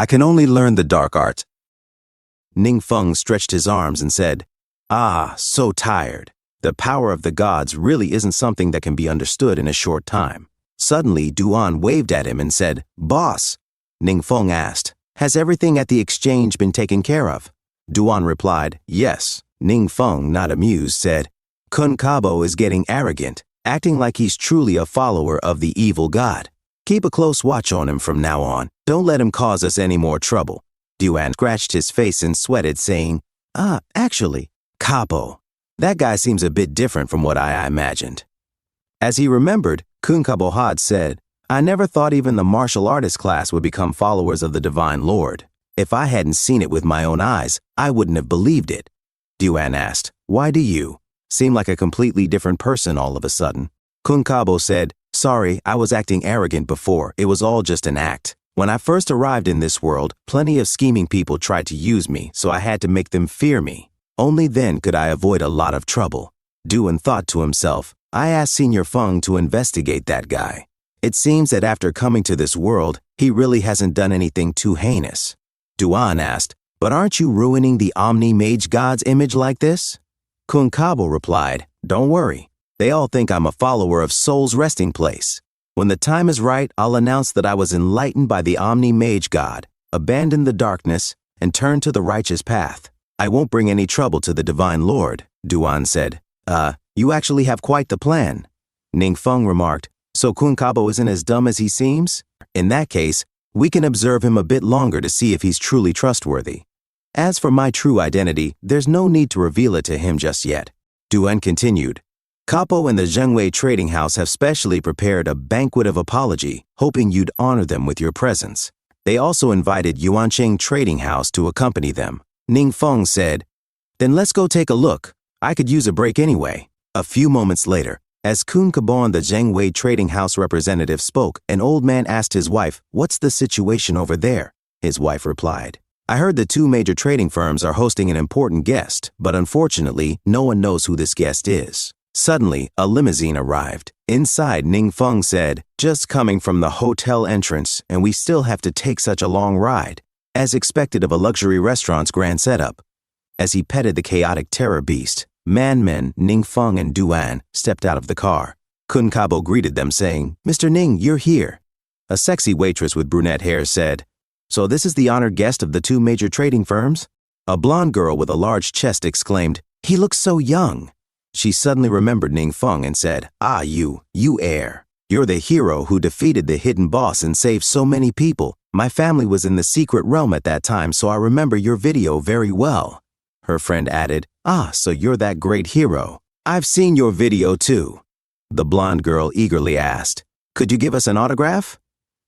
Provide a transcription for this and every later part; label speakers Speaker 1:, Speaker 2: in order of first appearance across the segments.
Speaker 1: I can only learn the dark art. Ningfeng stretched his arms and said, "Ah, so tired. The power of the gods really isn't something that can be understood in a short time." Suddenly, Duan waved at him and said, "Boss." Ningfeng asked, "Has everything at the exchange been taken care of?" Duan replied, "Yes." Ningfeng, not amused, said, "Kun Kabo is getting arrogant, acting like he's truly a follower of the evil god. Keep a close watch on him from now on. Don't let him cause us any more trouble." Duan scratched his face and sweated, saying, Actually, Kabo. That guy seems a bit different from what I imagined." As he remembered, Kun Kabo had said, "I never thought even the martial artist class would become followers of the Divine Lord. If I hadn't seen it with my own eyes, I wouldn't have believed it." Duan asked, "Why do you seem like a completely different person all of a sudden?" Kun Kabo said, "Sorry, I was acting arrogant before. It was all just an act. When I first arrived in this world, plenty of scheming people tried to use me, so I had to make them fear me. Only then could I avoid a lot of trouble." Duan thought to himself, "I asked Senior Feng to investigate that guy. It seems that after coming to this world, he really hasn't done anything too heinous." Duan asked, "But aren't you ruining the Omni-Mage God's image like this?" Kun Kabo replied, "Don't worry. They all think I'm a follower of Soul's resting place. When the time is right, I'll announce that I was enlightened by the Omni-Mage God, abandoned the darkness, and turned to the righteous path. I won't bring any trouble to the Divine Lord," Duan said. You actually have quite the plan." Ningfeng remarked, "So Kun Kabo isn't as dumb as he seems? In that case, we can observe him a bit longer to see if he's truly trustworthy. As for my true identity, there's no need to reveal it to him just yet." Duan continued, "Capo and the Zhengwei Trading House have specially prepared a banquet of apology, hoping you'd honor them with your presence. They also invited Yuanqing Trading House to accompany them." Ningfeng said, "Then let's go take a look. I could use a break anyway." A few moments later, as Kun Kabo and the Zhengwei Trading House representative spoke, an old man asked his wife, "What's the situation over there?" His wife replied, "I heard the two major trading firms are hosting an important guest, but unfortunately, no one knows who this guest is." Suddenly, a limousine arrived. Inside, Ningfeng said, "Just coming from the hotel entrance, and we still have to take such a long ride, as expected of a luxury restaurant's grand setup." As he petted the chaotic terror beast, Men, Ningfeng, and Duan stepped out of the car. Kun Kabo greeted them, saying, "Mr. Ning, you're here." A sexy waitress with brunette hair said, "So this is the honored guest of the two major trading firms?" A blonde girl with a large chest exclaimed, "He looks so young." She suddenly remembered Ningfeng and said, You heir. You're the hero who defeated the hidden boss and saved so many people. My family was in the secret realm at that time, so I remember your video very well." Her friend added, "So you're that great hero. I've seen your video too." The blonde girl eagerly asked, "Could you give us an autograph?"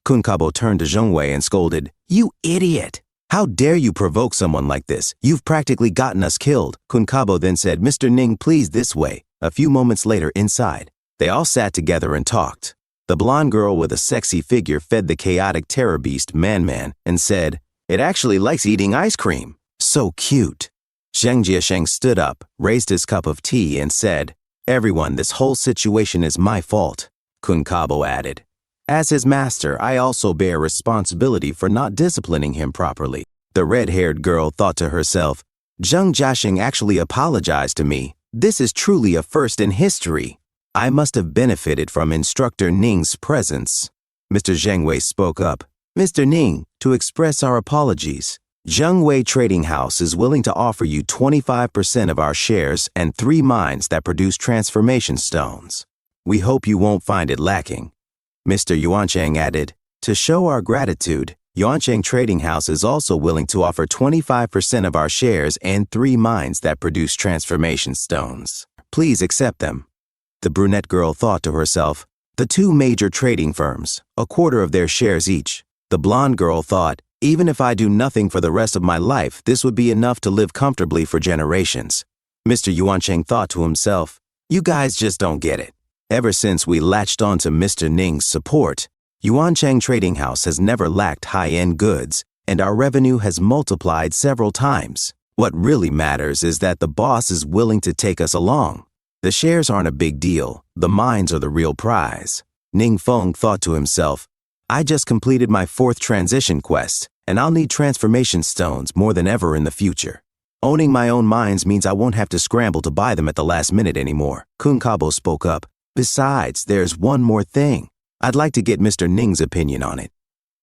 Speaker 1: Kun Kabo turned to Zhengwei and scolded, "You idiot! How dare you provoke someone like this? You've practically gotten us killed." Kun Kabo then said, "Mr. Ning, please this way." A few moments later, inside, they all sat together and talked. The blonde girl with a sexy figure fed the chaotic terror beast Man and said, "It actually likes eating ice cream. So cute." Zheng Jiasheng stood up, raised his cup of tea, and said, "Everyone, this whole situation is my fault." Kun Kabo added, "As his master, I also bear responsibility for not disciplining him properly." The red-haired girl thought to herself, "Zheng Jiasheng actually apologized to me. This is truly a first in history. I must have benefited from Instructor Ning's presence." Mr. Zhengwei spoke up, "Mr. Ning, to express our apologies. Zhengwei Trading House is willing to offer you 25% of our shares and 3 mines that produce transformation stones. We hope you won't find it lacking." Mr. Yuancheng added, "To show our gratitude, Yuancheng Trading House is also willing to offer 25% of our shares and 3 mines that produce transformation stones. Please accept them." The brunette girl thought to herself, "The two major trading firms, a quarter of their shares each." The blonde girl thought, "Even if I do nothing for the rest of my life, this would be enough to live comfortably for generations." Mr. Yuancheng thought to himself, "You guys just don't get it. Ever since we latched on to Mr. Ning's support, Yuancheng Trading House has never lacked high-end goods, and our revenue has multiplied several times. What really matters is that the boss is willing to take us along. The shares aren't a big deal. The mines are the real prize." Ningfeng thought to himself, "I just completed my 4th transition quest. and I'll need transformation stones more than ever in the future. Owning my own mines means I won't have to scramble to buy them at the last minute anymore. Kunkabo spoke up. Besides, there's one more thing. I'd like to get Mr. Ning's opinion on it.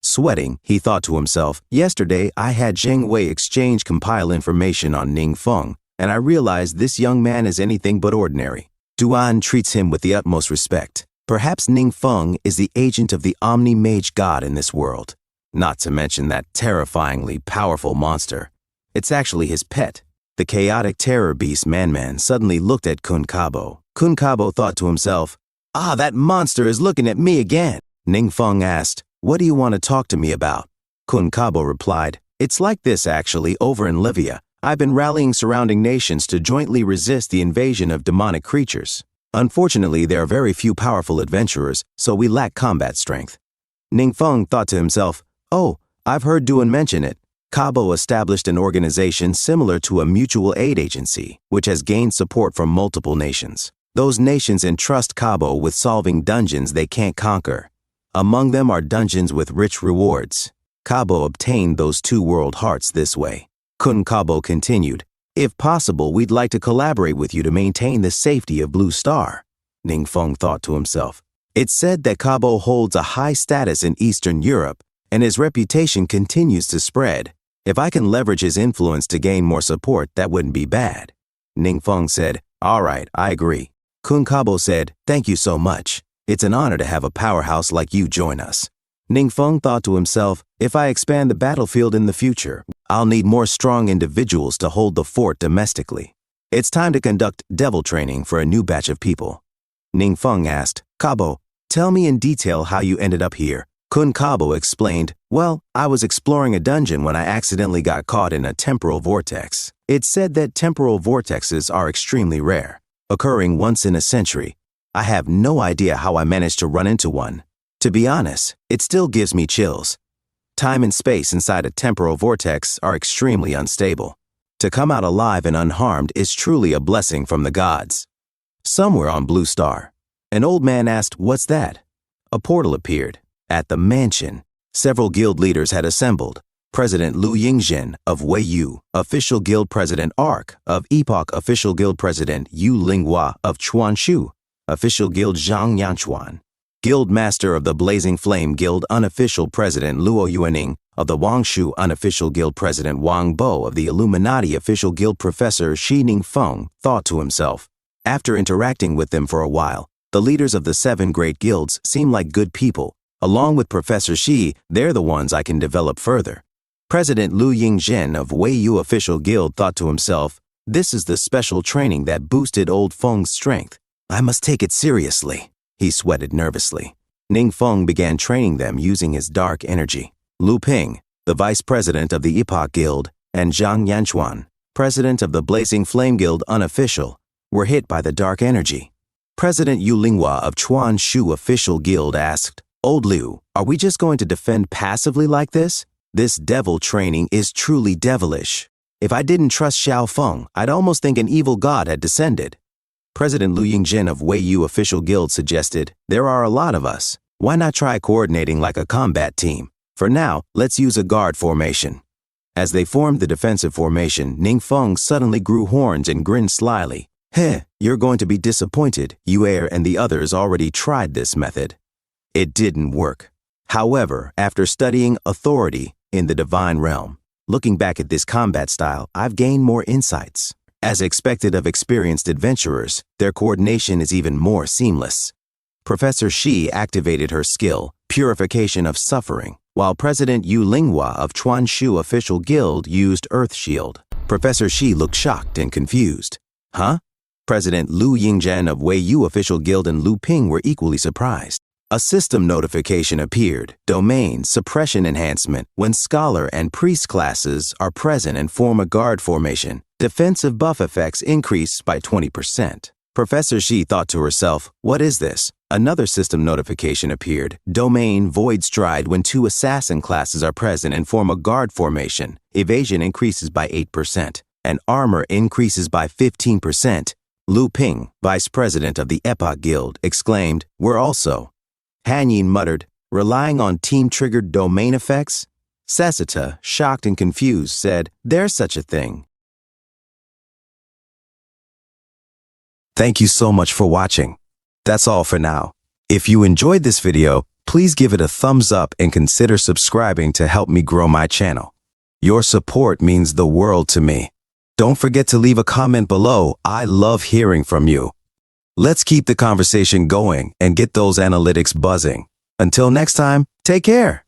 Speaker 1: Sweating, he thought to himself, yesterday I had Zheng Wei exchange compile information on Ning Feng, and I realized this young man is anything but ordinary. Duan treats him with the utmost respect. Perhaps Ning Feng is the agent of the omni-mage god in this world. Not to mention that terrifyingly powerful monster. It's actually his pet. The chaotic terror beast Man suddenly looked at Kunkabo. Kunkabo thought to himself, "Ah, that monster is looking at me again." Ning Feng asked, "What do you want to talk to me about?" Kunkabo replied, "It's like this actually over in Livia. I've been rallying surrounding nations to jointly resist the invasion of demonic creatures. Unfortunately, there are very few powerful adventurers, so we lack combat strength." Ning Feng thought to himself, "Oh, I've heard Duan mention it. Kabo established an organization similar to a mutual aid agency, which has gained support from multiple nations. Those nations entrust Kabo with solving dungeons they can't conquer. Among them are dungeons with rich rewards. Kabo obtained those 2 world hearts this way." Kun Kabo continued, "If possible, we'd like to collaborate with you to maintain the safety of Blue Star." Ning Feng thought to himself, "It's said that Kabo holds a high status in Eastern Europe, and his reputation continues to spread. If I can leverage his influence to gain more support, that wouldn't be bad." Ning Feng said, "All right, I agree." Kun Kabo said, "Thank you so much. It's an honor to have a powerhouse like you join us." Ning Feng thought to himself, "If I expand the battlefield in the future, I'll need more strong individuals to hold the fort domestically. It's time to conduct devil training for a new batch of people." Ning Feng asked, "Kabo, tell me in detail how you ended up here." Kun Kabo explained, "Well, I was exploring a dungeon when I accidentally got caught in a temporal vortex. It's said that temporal vortexes are extremely rare, occurring once in a century. I have no idea how I managed to run into one. To be honest, it still gives me chills. Time and space inside a temporal vortex are extremely unstable. To come out alive and unharmed is truly a blessing from the gods." Somewhere on Blue Star, an old man asked, "What's that?" A portal appeared. At the mansion, several guild leaders had assembled. President Lu Yingzhen of Weiyu, Official Guild President Ark of Epoch, Official Guild President Yu Linghua of Chuanshu, Official Guild Zhang Yanchuan, Guild Master of the Blazing Flame Guild Unofficial President Luo Yuaning of the Wangshu Unofficial Guild President Wang Bo of the Illuminati Official Guild Professor Shi Ningfeng thought to himself. After interacting with them for a while, the leaders of the 7 great guilds seem like good people. Along with Professor Shi, they're the ones I can develop further. President Lu Yingzhen of Weiyu Official Guild thought to himself, "This is the special training that boosted old Feng's strength. I must take it seriously." He sweated nervously. Ning Feng began training them using his dark energy. Lu Ping, the vice president of the Epoch Guild, and Zhang Yanchuan, president of the Blazing Flame Guild Unofficial, were hit by the dark energy. President Yu Linghua of Chuanshu Official Guild asked, "Old Liu, are we just going to defend passively like this? This devil training is truly devilish. If I didn't trust Xiao Feng, I'd almost think an evil god had descended." President Lu Yingzhen of Weiyu Official Guild suggested, "There are a lot of us. Why not try coordinating like a combat team? For now, let's use a guard formation." As they formed the defensive formation, Ning Feng suddenly grew horns and grinned slyly. "Heh, you're going to be disappointed. Yu Er and the others already tried this method. It didn't work. However, after studying authority in the divine realm, looking back at this combat style, I've gained more insights. As expected of experienced adventurers, their coordination is even more seamless." Professor Shi activated her skill, Purification of Suffering, while President Yu Linghua of Chuanshu Official Guild used Earth Shield. Professor Shi looked shocked and confused. "Huh?" President Lu Yingzhen of Weiyu Official Guild and Lu Ping were equally surprised. A system notification appeared, Domain Suppression Enhancement. When Scholar and Priest classes are present and form a guard formation, defensive buff effects increase by 20%. Professor Shi thought to herself, "What is this?" Another system notification appeared, Domain Void Stride. When 2 assassin classes are present and form a guard formation, evasion increases by 8%, and armor increases by 15%. Lu Ping, vice president of the Epoch Guild, exclaimed, "We're also." Han Yin muttered, "Relying on team-triggered domain effects? Sasita, shocked and confused, said, "There's such a thing." Thank you so much for watching. That's all for now. If you enjoyed this video, please give it a thumbs up and consider subscribing to help me grow my channel. Your support means the world to me. Don't forget to leave a comment below. I love hearing from you. Let's keep the conversation going and get those analytics buzzing. Until next time, take care.